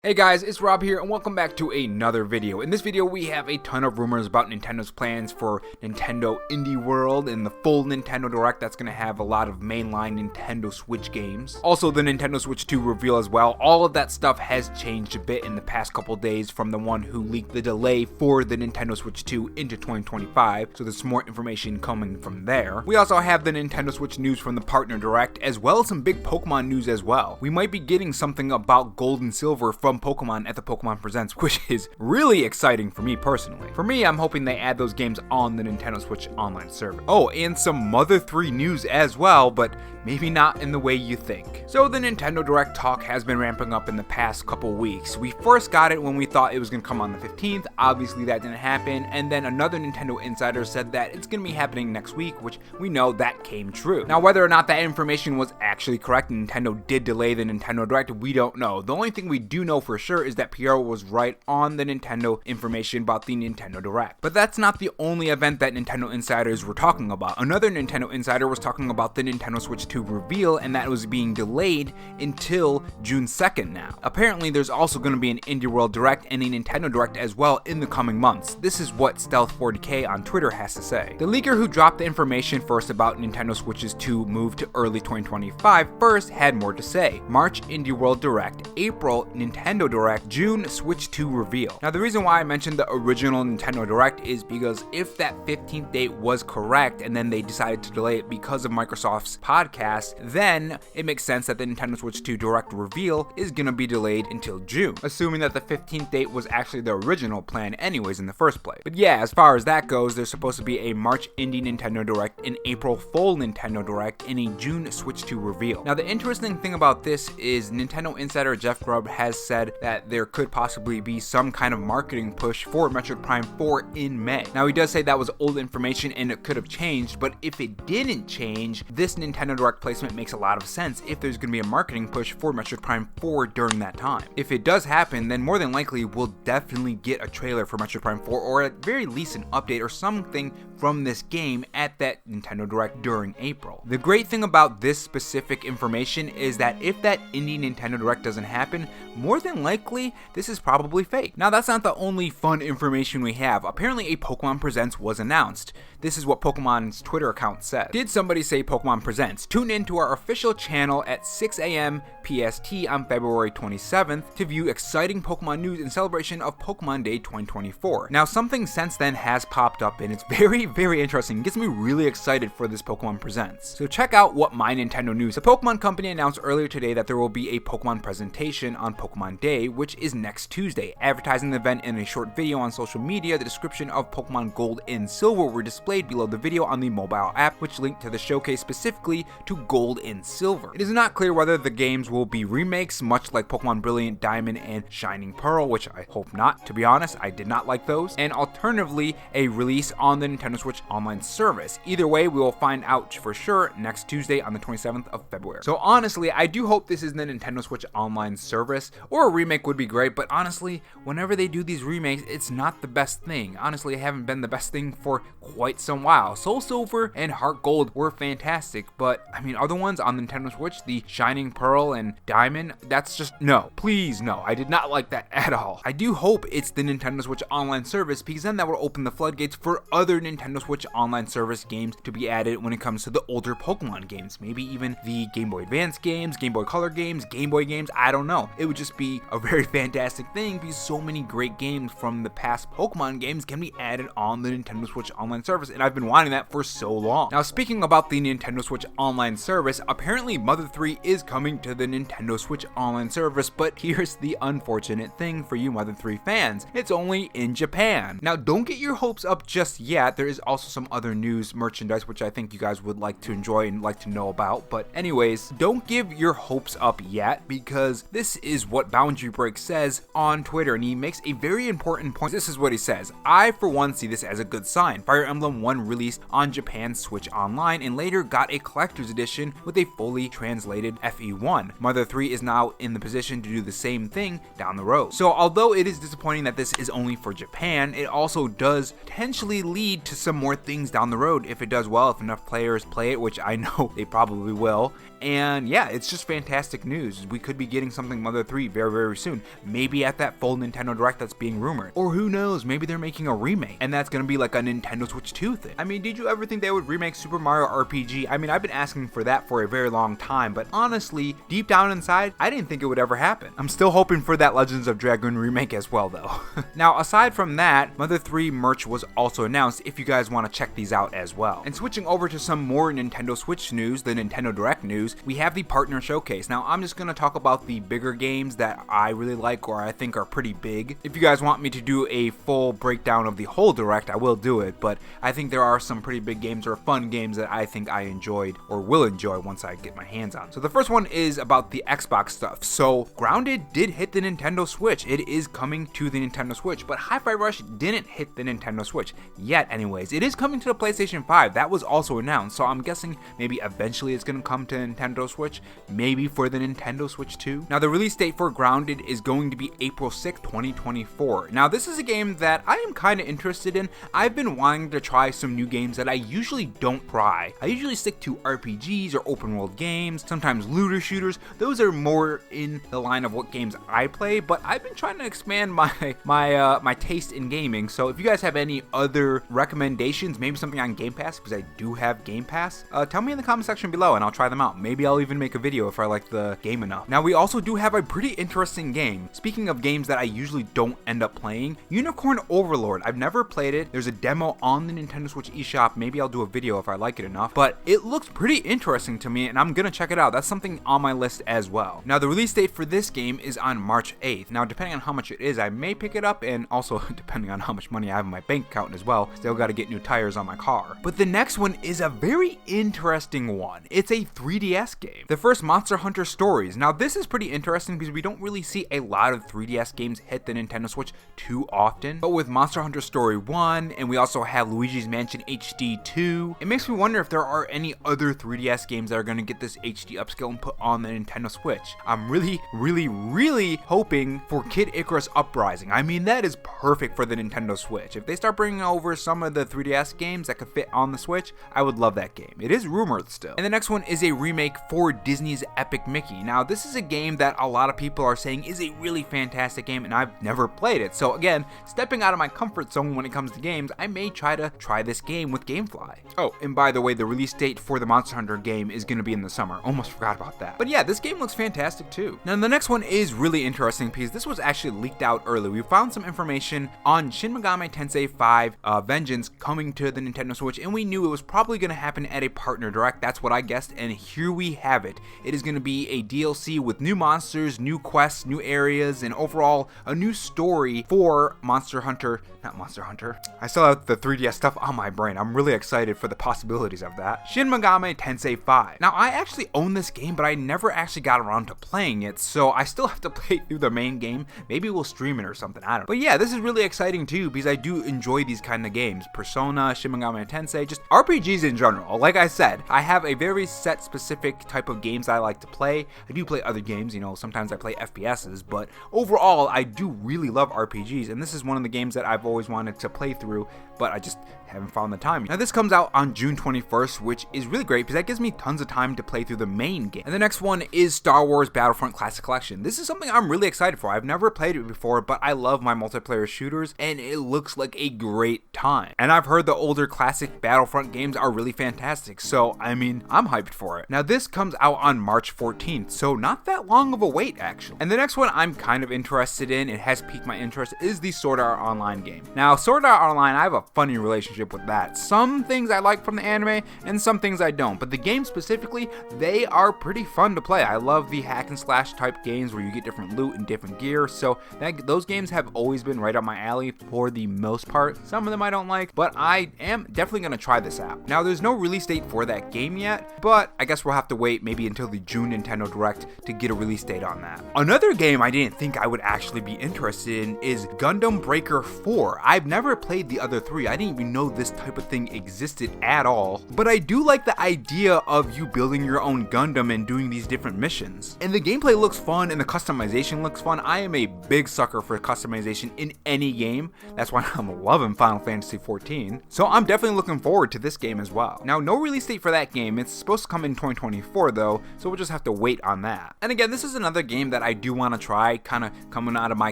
Hey guys, it's Rob here and welcome back to another video. In this video we have a ton of rumors about Nintendo's plans for Nintendo Indie World and the full Nintendo Direct that's going to have a lot of mainline Nintendo Switch games. Also the Nintendo Switch 2 reveal as well. All of that stuff has changed a bit in the past couple days from the one who leaked the delay for the Nintendo Switch 2 into 2025, so there's more information coming from there. We also have the Nintendo Switch news from the Partner Direct as well as some big Pokemon news as well. We might be getting something about Gold and Silver from Pokemon at the Pokemon Presents, which is really exciting for me personally. For me, I'm hoping they add those games on the Nintendo Switch online server. Oh, and some Mother 3 news as well, but maybe not in the way you think. So the Nintendo Direct talk has been ramping up in the past couple weeks. We first got it when we thought it was going to come on the 15th, obviously that didn't happen, and then another Nintendo insider said that it's going to be happening next week, which we know that came true. Now whether or not that information was actually correct and Nintendo did delay the Nintendo Direct, we don't know. The only thing we do know for sure is that Pierre was right on the Nintendo information about the Nintendo Direct. But that's not the only event that Nintendo insiders were talking about. Another Nintendo insider was talking about the Nintendo Switch 2 reveal and that it was being delayed until June 2nd now. Apparently there's also going to be an Indie World Direct and a Nintendo Direct as well in the coming months. This is what Stealth40k on Twitter has to say. The leaker who dropped the information first about Nintendo Switch's 2 move to early 2025 first had more to say. March Indie World Direct, April Nintendo Direct, June Switch 2 reveal. Now the reason why I mentioned the original Nintendo Direct is because if that 15th date was correct and then they decided to delay it because of Microsoft's podcast, then it makes sense that the Nintendo Switch 2 Direct reveal is gonna be delayed until June, assuming that the 15th date was actually the original plan anyways in the first place. But yeah, as far as that goes, there's supposed to be a March Indie Nintendo Direct, an April full Nintendo Direct, and a June Switch 2 reveal. Now the interesting thing about this is Nintendo insider Jeff Grubb has said that there could possibly be some kind of marketing push for Metroid Prime 4 in May. Now he does say that was old information and it could have changed, but if it didn't change, this Nintendo Direct placement makes a lot of sense if there's going to be a marketing push for Metroid Prime 4 during that time. If it does happen, then more than likely we'll definitely get a trailer for Metroid Prime 4 or at very least an update or something from this game at that Nintendo Direct during April. The great thing about this specific information is that if that indie Nintendo Direct doesn't happen, more than likely this is probably fake. Now that's not the only fun information we have. Apparently a Pokemon Presents was announced. This is what Pokemon's Twitter account said. Did somebody say Pokemon Presents? Tune in to our official channel at 6 a.m. PST on February 27th to view exciting Pokemon news in celebration of Pokemon Day 2024. Now something since then has popped up and it's very interesting. It gets me really excited for this Pokemon Presents. So check out what My Nintendo News. The Pokemon Company announced earlier today that there will be a Pokemon presentation on Pokemon Day, which is next Tuesday. Advertising the event in a short video on social media, the description of Pokemon Gold and Silver were displayed below the video on the mobile app, which linked to the showcase specifically to Gold and Silver. It is not clear whether the games will be remakes, much like Pokemon Brilliant Diamond and Shining Pearl, which I hope not, to be honest. I did not like those. And alternatively, a release on the Nintendo Switch online service. Either way, we will find out for sure next Tuesday on the 27th of February. So honestly, I do hope this is the Nintendo Switch online service, or a remake would be great, but honestly, whenever they do these remakes, it's not the best thing. Honestly, it haven't been the best thing for quite some while. Soul Silver and Heart Gold were fantastic, but I mean, other ones on Nintendo Switch, the Shining Pearl and Diamond, that's just no. Please no. I did not like that at all. I do hope it's the Nintendo Switch online service because then that will open the floodgates for other Nintendo Switch online service games to be added when it comes to the older Pokemon games. Maybe even the Game Boy Advance games, Game Boy Color games, Game Boy games, I don't know. It would just be a very fantastic thing because so many great games from the past Pokemon games can be added on the Nintendo Switch online service, and I've been wanting that for so long. Now speaking about the Nintendo Switch online service, apparently Mother 3 is coming to the Nintendo Switch online service, but here's the unfortunate thing for you Mother 3 fans. It's only in Japan. Now don't get your hopes up just yet. There is also some other news merchandise which I think you guys would like to enjoy and like to know about, but anyways, don't give your hopes up yet because this is what Boundary Break says on Twitter, and he makes a very important point. This is what he says: I for one see this as a good sign. Fire Emblem 1 released on Japan's Switch Online and later got a collector's edition with a fully translated FE1. Mother 3 is now in the position to do the same thing down the road. So although it is disappointing that this is only for Japan, it also does potentially lead to some more things down the road if it does well, if enough players play it, which I know they probably will. And yeah, it's just fantastic news. We could be getting something Mother 3 very very, very soon. Maybe at that full Nintendo Direct that's being rumored. Or who knows, maybe they're making a remake, and that's gonna be like a Nintendo Switch 2 thing. I mean, did you ever think they would remake Super Mario RPG? I mean, I've been asking for that for a very long time, but honestly, deep down inside, I didn't think it would ever happen. I'm still hoping for that Legends of Dragoon remake as well, though. Now, aside from that, Mother 3 merch was also announced if you guys want to check these out as well. And switching over to some more Nintendo Switch news, the Nintendo Direct news, we have the partner showcase. Now, I'm just going to talk about the bigger games that I really like or I think are pretty big. If you guys want me to do a full breakdown of the whole Direct, I will do it, but I think there are some pretty big games or fun games that I think I enjoyed or will enjoy once I get my hands on. So the first one is about the Xbox stuff. So Grounded did hit the Nintendo Switch. It is coming to the Nintendo Switch, but Hi-Fi Rush didn't hit the Nintendo Switch yet anyways. It is coming to the PlayStation 5. That was also announced, so I'm guessing maybe eventually it's going to come to Nintendo Switch, maybe for the Nintendo Switch 2. Now the release date for Grounded is going to be April 6th, 2024. Now this is a game that I am kind of interested in. I've been wanting to try some new games that I usually don't try. I usually stick to RPGs or open world games, sometimes looter shooters. Those are more in the line of what games I play, but I've been trying to expand my taste in gaming. So if you guys have any other recommendations, maybe something on Game Pass, because I do have Game Pass, tell me in the comment section below and I'll try them out. Maybe I'll even make a video if I like the game enough. Now we also do have a pretty interesting game. Speaking of games that I usually don't end up playing, Unicorn Overlord. I've never played it. There's a demo on the Nintendo Switch eShop. Maybe I'll do a video if I like it enough, but it looks pretty interesting to me and I'm gonna check it out. That's something on my list as well. Now the release date for this game is on March 8th. Now depending on how much it is, I may pick it up, and also depending on how much money I have in my bank account as well. Still gotta get new tires on my car. But the next one is a very interesting one. It's a 3DS game. The first Monster Hunter Stories. Now this is pretty interesting because we don't really see a lot of 3DS games hit the Nintendo Switch too often. But with Monster Hunter Story 1, and we also have Luigi's Mansion HD 2, it makes me wonder if there are any other 3DS games that are gonna get this HD upscale and put on the Nintendo Switch. I'm really hoping for Kid Icarus Uprising. I mean, that is perfect for the Nintendo Switch. If they start bringing over some of the 3DS games that could fit on the Switch, I would love that game. It is rumored still. And the next one is a remake for Disney's Epic Mickey. Now, this is a game that a lot of people are saying is a really fantastic game, and I've never played it. So again, stepping out of my comfort zone when it comes to games, I may try this game with GameFly. Oh, and by the way, the release date for the Monster Hunter game is going to be in the summer. Almost forgot about that. But yeah, this game looks fantastic too. Now, the next one is really interesting because this was actually leaked out early. We found some information on Shin Megami Tensei 5 Vengeance coming to the Nintendo Switch, and we knew it was probably going to happen at a partner direct. That's what I guessed, and here we have it. It is going to be a DLC with new monsters, new quests, new areas, and overall a new story for Monster Hunter. Not Monster Hunter. I still have the 3DS stuff on my brain. I'm really excited for the possibilities of that. Shin Megami Tensei 5. Now, I actually own this game, but I never actually got around to playing it, so I still have to play through the main game. Maybe we'll stream it or something, I don't know. But yeah, this is really exciting too, because I do enjoy these kind of games. Persona, Shin Megami Tensei, just RPGs in general. Like I said, I have a very set specific type of games I like to play. I do play other games, you know, sometimes I play FPSs, but overall, I do really love RPGs, and this is one of the games that I've always wanted to play through, but I just haven't found the time. Now this comes out on June 21st, which is really great because that gives me tons of time to play through the main game. And the next one is Star Wars Battlefront Classic Collection. This is something I'm really excited for. I've never played it before, but I love my multiplayer shooters and it looks like a great time. And I've heard the older classic Battlefront games are really fantastic, so I mean, I'm hyped for it. Now this comes out on March 14th, so not that long of a wait actually. And the next one I'm kind of interested in, it has piqued my interest, is the Sword Art Online game. Now Sword Art Online, I have a funny relationship with that. Some things I like from the anime and some things I don't, but the game specifically, they are pretty fun to play. I love the hack and slash type games where you get different loot and different gear, so those games have always been right up my alley for the most part. Some of them I don't like, but I am definitely going to try this out. Now there's no release date for that game yet, but I guess we'll have to wait maybe until the June Nintendo Direct to get a release date on that. Another game I didn't think I would actually be interested in is Gundam Breaker 4. I've never played the other three. I didn't even know this type of thing existed at all, but I do like the idea of you building your own Gundam and doing these different missions. And the gameplay looks fun and the customization looks fun. I am a big sucker for customization in any game. That's why I'm loving Final Fantasy XIV. So I'm definitely looking forward to this game as well. Now, no release date for that game. It's supposed to come in 2024 though, so we'll just have to wait on that. And again, this is another game that I do want to try, kind of coming out of my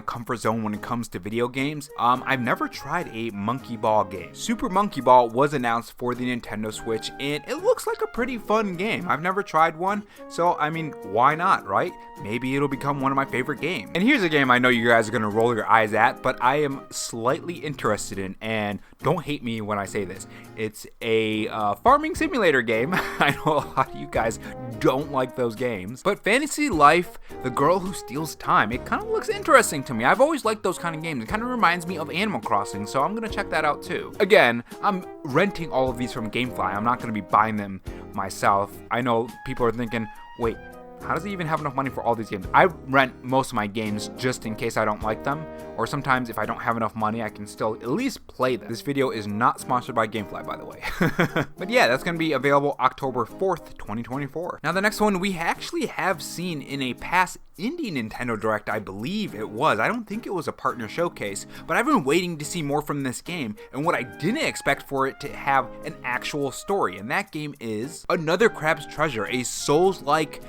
comfort zone when it comes to video games. I've never tried a Monkey Ball game. Super Monkey Ball was announced for the Nintendo Switch, and it looks like a pretty fun game. I've never tried one, so I mean, why not, right? Maybe it'll become one of my favorite games. And here's a game I know you guys are gonna roll your eyes at, but I am slightly interested in, and don't hate me when I say this. It's a farming simulator game. I know a lot of you guys don't like those games, but Fantasy Life, The Girl Who Steals Time, it kind of looks interesting to me. I've always liked those kind of games. It kind of reminds me of Animal Crossing, so I'm gonna check that out too. Again, I'm renting all of these from GameFly. I'm not gonna be buying them myself. I know people are thinking, wait, how does he even have enough money for all these games? I rent most of my games just in case I don't like them, or sometimes if I don't have enough money, I can still at least play them. This video is not sponsored by GameFly, by the way. But yeah, that's going to be available October 4th, 2024. Now the next one we actually have seen in a past indie Nintendo Direct, I believe it was. I don't think it was a partner showcase, but I've been waiting to see more from this game, and what I didn't expect for it to have an actual story, and that game is Another Crab's Treasure, a Souls-like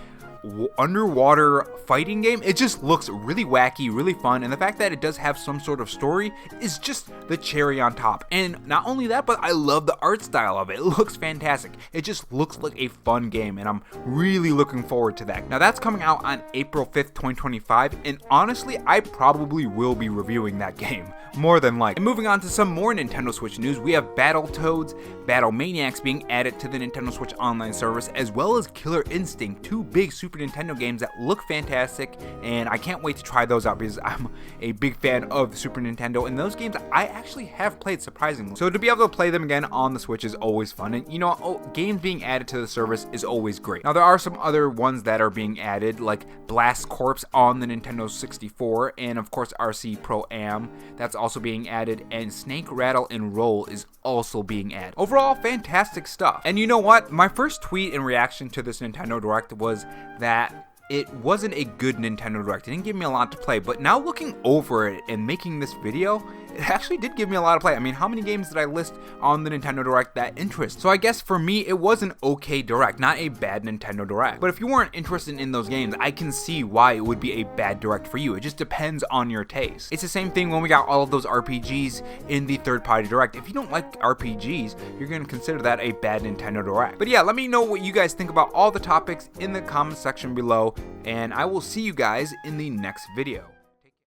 underwater fighting game. It just looks really wacky, really fun, and the fact that it does have some sort of story is just the cherry on top. And not only that, but I love the art style of it. It looks fantastic. It just looks like a fun game, and I'm really looking forward to that. Now that's coming out on April 5th, 2025, and honestly, I probably will be reviewing that game, more than likely. And moving on to some more Nintendo Switch news, we have Battletoads, Battle Maniacs being added to the Nintendo Switch Online service, as well as Killer Instinct, two big Super Nintendo games that look fantastic, and I can't wait to try those out because I'm a big fan of the Super Nintendo, and those games I actually have played surprisingly. So to be able to play them again on the Switch is always fun, and you know, games being added to the service is always great. Now there are some other ones that are being added, like Blast Corps on the Nintendo 64, and of course RC Pro Am, that's also being added, and Snake Rattle and Roll is also being added. Overall, fantastic stuff. And you know what? My first tweet in reaction to this Nintendo Direct was that it wasn't a good Nintendo Direct. It didn't give me a lot to play, but now looking over it and making this video, it actually did give me a lot to play. I mean, how many games did I list on the Nintendo Direct that interest? So I guess for me, it was an okay Direct, not a bad Nintendo Direct. But if you weren't interested in those games, I can see why it would be a bad Direct for you. It just depends on your taste. It's the same thing when we got all of those RPGs in the third-party Direct. If you don't like RPGs, you're going to consider that a bad Nintendo Direct. But yeah, let me know what you guys think about all the topics in the comment section below, and I will see you guys in the next video.